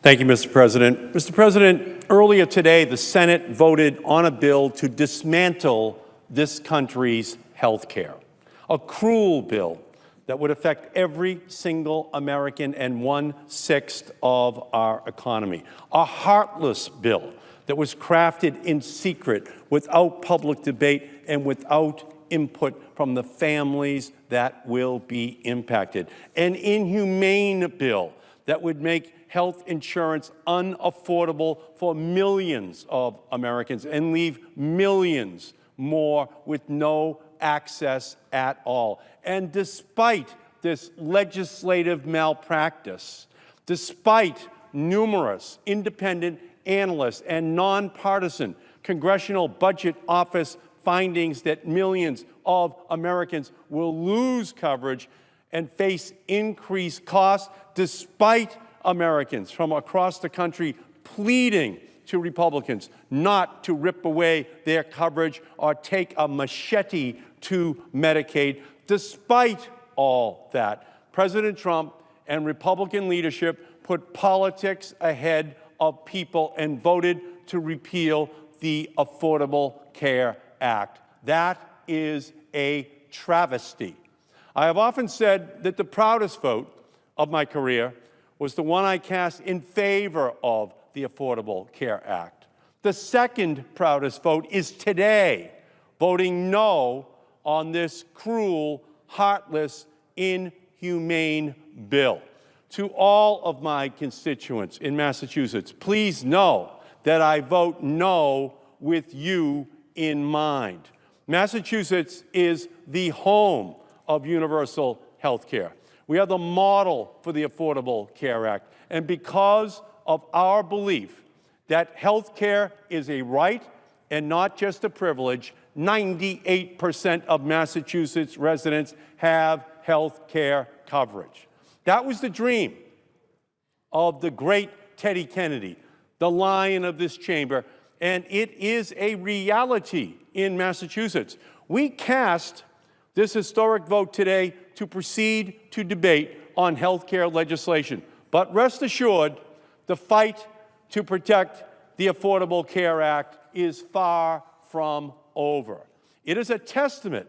Thank you, Mr. President. Mr. President, earlier today, the Senate voted on a bill to dismantle this country's health care, a cruel bill that would affect every single American and 1/6 of our economy, a heartless bill that was crafted in secret, without public debate and without input from the families that will be impacted, an inhumane bill that would make health insurance unaffordable for millions of Americans and leave millions more with no access at all. And despite this legislative malpractice, despite numerous independent analysts and nonpartisan Congressional Budget Office findings that millions of Americans will lose coverage and face increased costs, despite Americans from across the country pleading to Republicans not to rip away their coverage or take a machete to Medicaid. Despite all that, President Trump and Republican leadership put politics ahead of people and voted to repeal the Affordable Care Act. That is a travesty. I have often said that the proudest vote of my career was the one I cast in favor of the Affordable Care Act. The second proudest vote is today, voting no on this cruel, heartless, inhumane bill. To all of my constituents in Massachusetts, please know that I vote no with you in mind. Massachusetts is the home of universal health care. We are the model for the Affordable Care Act. And because of our belief that health care is a right and not just a privilege, 98% of Massachusetts residents have health care coverage. That was the dream of the great Teddy Kennedy, the lion of this chamber, and it is a reality in Massachusetts. We cast this historic vote today to proceed to debate on health care legislation. But rest assured, the fight to protect the Affordable Care Act is far from over. It is a testament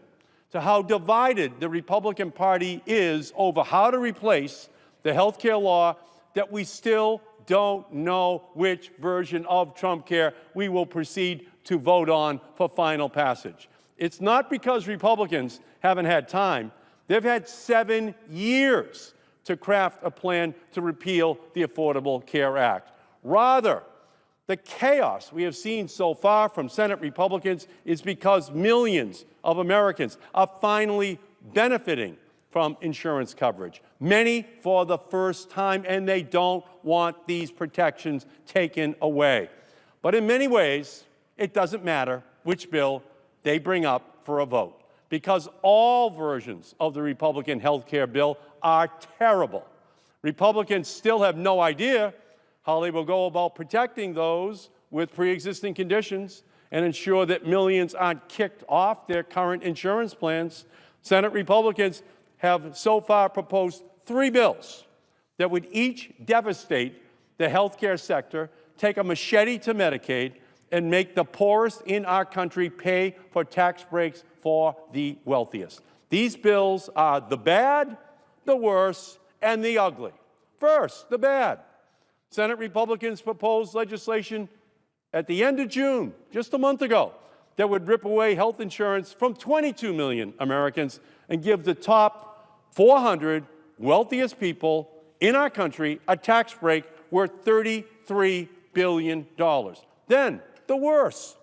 to how divided the Republican Party is over how to replace the health care law that we still don't know which version of Trumpcare we will proceed to vote on for final passage. It's not because Republicans haven't had time. They've had 7 years to craft a plan to repeal the Affordable Care Act. Rather, the chaos we have seen so far from Senate Republicans is because millions of Americans are finally benefiting from insurance coverage, many for the first time, and they don't want these protections taken away. But in many ways, it doesn't matter which bill they bring up for a vote, because all versions of the Republican health care bill are terrible. Republicans still have no idea how they will go about protecting those with pre-existing conditions and ensure that millions aren't kicked off their current insurance plans. Senate Republicans have so far proposed 3 bills that would each devastate the health care sector, take a machete to Medicaid, and make the poorest in our country pay for tax breaks for the wealthiest. These bills are the bad, the worse, and the ugly. First, the bad. Senate Republicans proposed legislation at the end of June, just a month ago, that would rip away health insurance from 22 million Americans and give the top 400 wealthiest people in our country a tax break worth $33 billion. Then, the worst.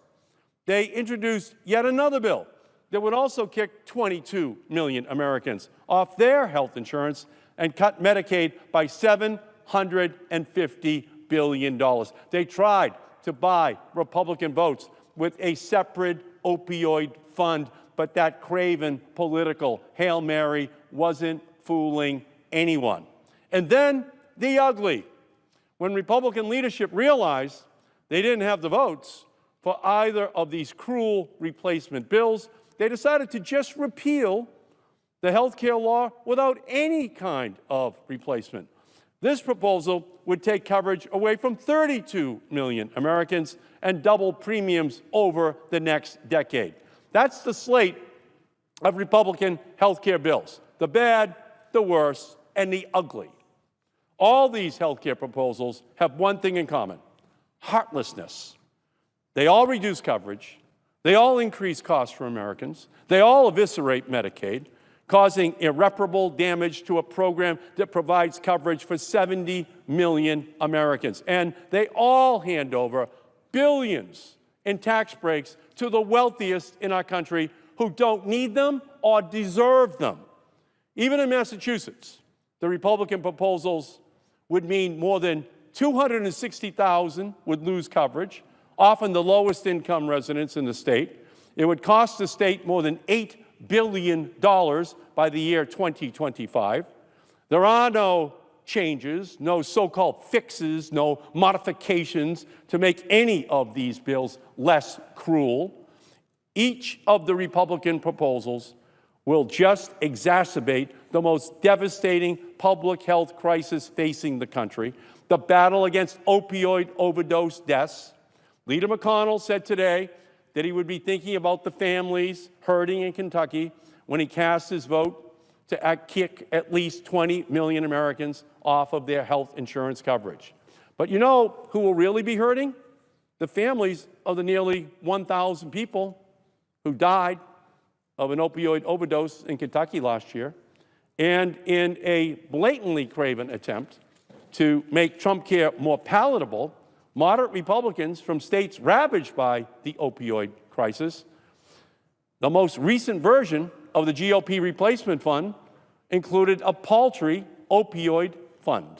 They introduced yet another bill that would also kick 22 million Americans off their health insurance and cut Medicaid by $750 billion. They tried to buy Republican votes with a separate opioid fund, but that craven political Hail Mary wasn't fooling anyone. And then the ugly. When Republican leadership realized they didn't have the votes for either of these cruel replacement bills, they decided to just repeal the health care law without any kind of replacement. This proposal would take coverage away from 32 million Americans and double premiums over the next decade. That's the slate of Republican health care bills: the bad, the worse, and the ugly. All these health care proposals have one thing in common: heartlessness. They all reduce coverage. They all increase costs for Americans. They all eviscerate Medicaid, causing irreparable damage to a program that provides coverage for 70 million Americans. And they all hand over billions in tax breaks to the wealthiest in our country who don't need them or deserve them. Even in Massachusetts, the Republican proposals would mean more than 260,000 would lose coverage, often the lowest income residents in the state. It would cost the state more than $8 billion by the year 2025. There are no changes, no so-called fixes, no modifications to make any of these bills less cruel. Each of the Republican proposals will just exacerbate the most devastating public health crisis facing the country: the battle against opioid overdose deaths. Leader McConnell said today that he would be thinking about the families hurting in Kentucky when he casts his vote to kick at least 20 million Americans off of their health insurance coverage. But you know who will really be hurting? The families of the nearly 1,000 people who died of an opioid overdose in Kentucky last year. And in a blatantly craven attempt to make Trumpcare more palatable, moderate Republicans from states ravaged by the opioid crisis, the most recent version of the GOP replacement fund included a paltry opioid fund.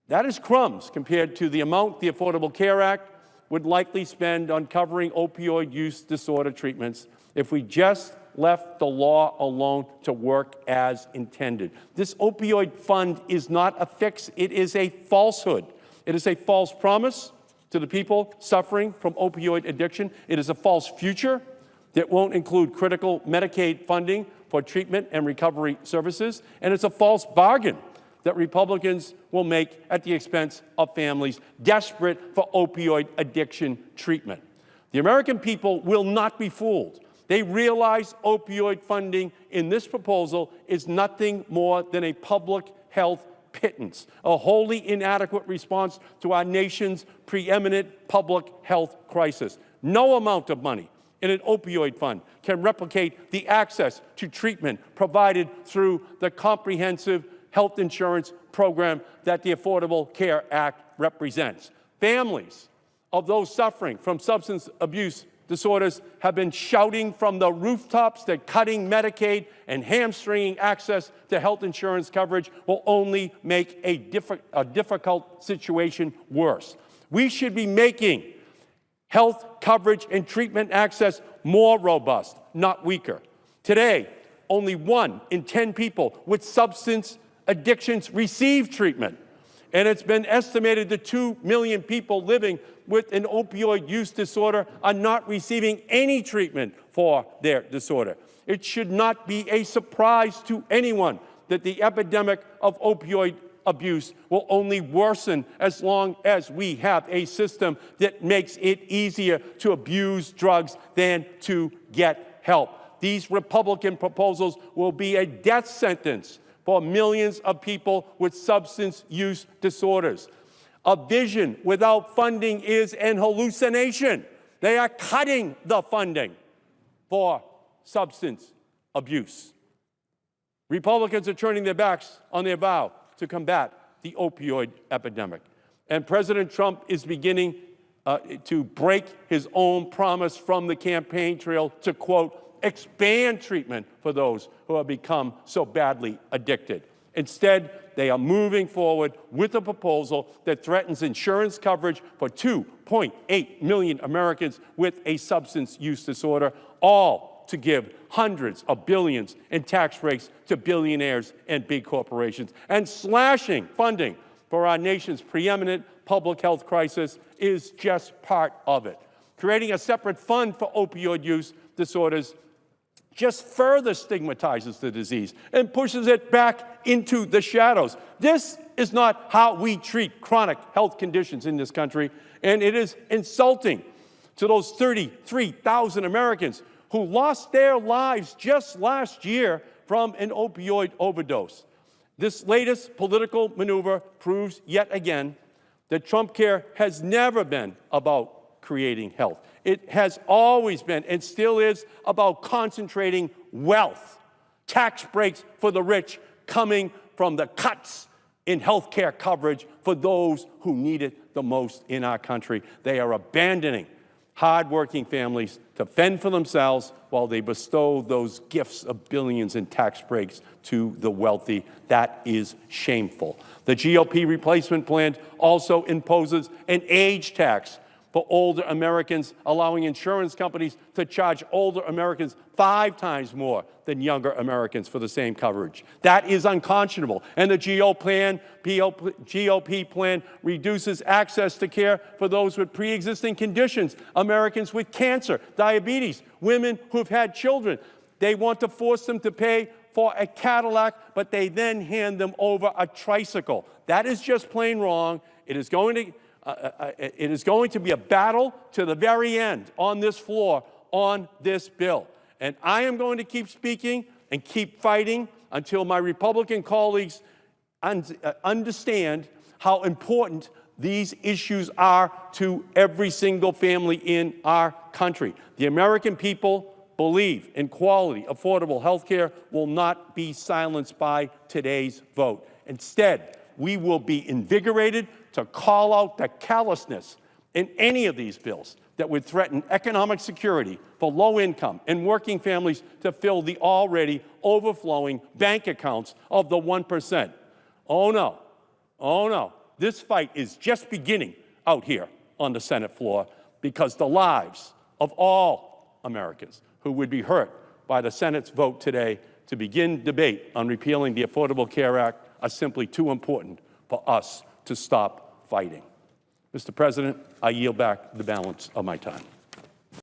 That is crumbs compared to the amount the Affordable Care Act would likely spend on covering opioid use disorder treatments if we just left the law alone to work as intended. This opioid fund is not a fix, it is a falsehood. It is a false promise to the people suffering from opioid addiction. It is a false future that won't include critical Medicaid funding for treatment and recovery services. And it's a false bargain that Republicans will make at the expense of families desperate for opioid addiction treatment. The American people will not be fooled. They realize opioid funding in this proposal is nothing more than a public health pittance, a wholly inadequate response to our nation's preeminent public health crisis. No amount of money in an opioid fund can replicate the access to treatment provided through the comprehensive health insurance program that the Affordable Care Act represents. Families of those suffering from substance abuse disorders have been shouting from the rooftops that cutting Medicaid and hamstringing access to health insurance coverage will only make a difficult situation worse. We should be making health coverage and treatment access more robust, not weaker. Today, only 1 in 10 people with substance addictions receive treatment. And it's been estimated that 2 million people living with an opioid use disorder are not receiving any treatment for their disorder. It should not be a surprise to anyone that the epidemic of opioid abuse will only worsen as long as we have a system that makes it easier to abuse drugs than to get help. These Republican proposals will be a death sentence for millions of people with substance use disorders. A vision without funding is an hallucination. They are cutting the funding for substance abuse. Republicans are turning their backs on their vow to combat the opioid epidemic. And President Trump is beginning to break his own promise from the campaign trail to, quote, expand treatment for those who have become so badly addicted. Instead, they are moving forward with a proposal that threatens insurance coverage for 2.8 million Americans with a substance use disorder, all to give hundreds of billions in tax breaks to billionaires and big corporations. And slashing funding for our nation's preeminent public health crisis is just part of it. Creating a separate fund for opioid use disorders just further stigmatizes the disease and pushes it back into the shadows. This is not how we treat chronic health conditions in this country, and it is insulting to those 33,000 Americans who lost their lives just last year from an opioid overdose. This latest political maneuver proves yet again that Trumpcare has never been about creating health. It has always been and still is about concentrating wealth, tax breaks for the rich coming from the cuts in health care coverage for those who need it the most in our country. They are abandoning hardworking families to fend for themselves while they bestow those gifts of billions in tax breaks to the wealthy. That is shameful. The GOP replacement plan also imposes an age tax for older Americans, allowing insurance companies to charge older Americans 5 times more than younger Americans for the same coverage. That is unconscionable. And the GOP plan reduces access to care for those with pre-existing conditions, Americans with cancer, diabetes, women who've had children. They want to force them to pay for a Cadillac, but they then hand them over a tricycle. That is just plain wrong. It is going to be a battle to the very end on this floor on this bill. And I am going to keep speaking and keep fighting until my Republican colleagues understand how important these issues are to every single family in our country. The American people believe in quality, affordable health care will not be silenced by today's vote. Instead, we will be invigorated to call out the callousness in any of these bills that would threaten economic security for low-income and working families to fill the already overflowing bank accounts of the 1%. Oh no, oh no. This fight is just beginning out here on the Senate floor because the lives of all Americans who would be hurt by the Senate's vote today to begin debate on repealing the Affordable Care Act are simply too important for us to stop fighting. Mr. President, I yield back the balance of my time.